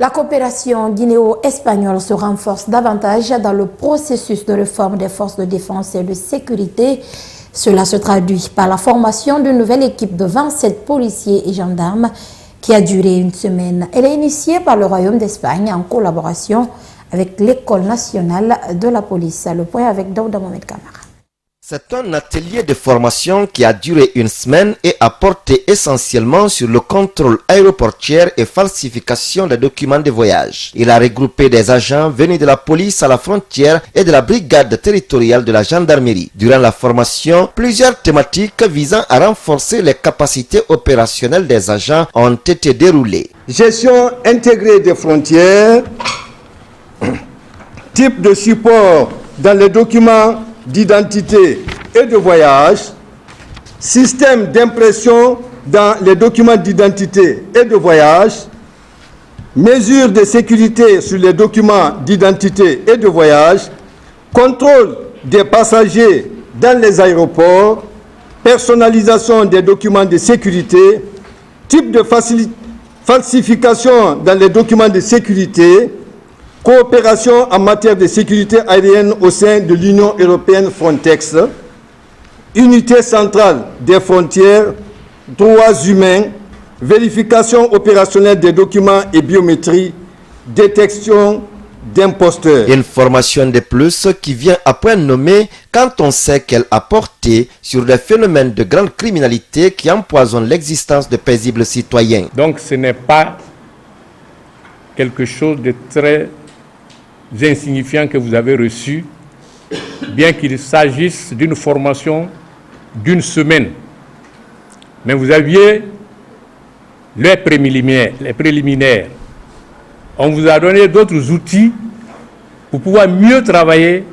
La coopération guinéo-espagnole se renforce davantage dans le processus de réforme des forces de défense et de sécurité. Cela se traduit par la formation d'une nouvelle équipe de 27 policiers et gendarmes qui a duré une semaine. Elle est initiée par le Royaume d'Espagne en collaboration avec l'École nationale de la police. Le point avec Daouda Mohamed Kamara. C'est un atelier de formation qui a duré une semaine et a porté essentiellement sur le contrôle aéroportuaire et falsification des documents de voyage. Il a regroupé des agents venus de la police à la frontière et de la brigade territoriale de la gendarmerie. Durant la formation, plusieurs thématiques visant à renforcer les capacités opérationnelles des agents ont été déroulées. Gestion intégrée des frontières, type de support dans les documents d'identité et de voyage, système d'impression dans les documents d'identité et de voyage, mesures de sécurité sur les documents d'identité et de voyage, contrôle des passagers dans les aéroports, personnalisation des documents de sécurité, type de falsification dans les documents de sécurité, coopération en matière de sécurité aérienne au sein de l'Union européenne Frontex, unité centrale des frontières, droits humains, vérification opérationnelle des documents et biométrie, détection d'imposteurs. Une formation de plus qui vient à point nommé quand on sait qu'elle a porté sur des phénomènes de grande criminalité qui empoisonnent l'existence de paisibles citoyens. Donc ce n'est pas quelque chose de très insignifiant que vous avez reçu, bien qu'il s'agisse d'une formation d'une semaine. Mais vous aviez les préliminaires. On vous a donné d'autres outils pour pouvoir mieux travailler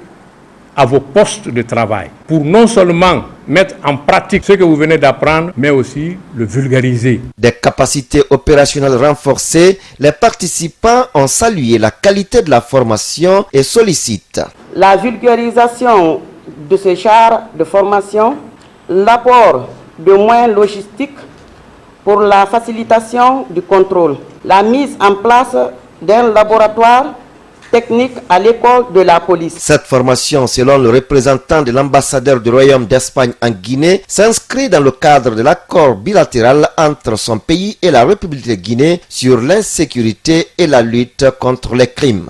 à vos postes de travail, pour non seulement mettre en pratique ce que vous venez d'apprendre, mais aussi le vulgariser. Des capacités opérationnelles renforcées, les participants ont salué la qualité de la formation et sollicitent la vulgarisation de ces chars de formation, l'apport de moyens logistiques pour la facilitation du contrôle, la mise en place d'un laboratoire technique à l'école de la police. Cette formation, selon le représentant de l'ambassadeur du Royaume d'Espagne en Guinée, s'inscrit dans le cadre de l'accord bilatéral entre son pays et la République de Guinée sur l'insécurité et la lutte contre les crimes.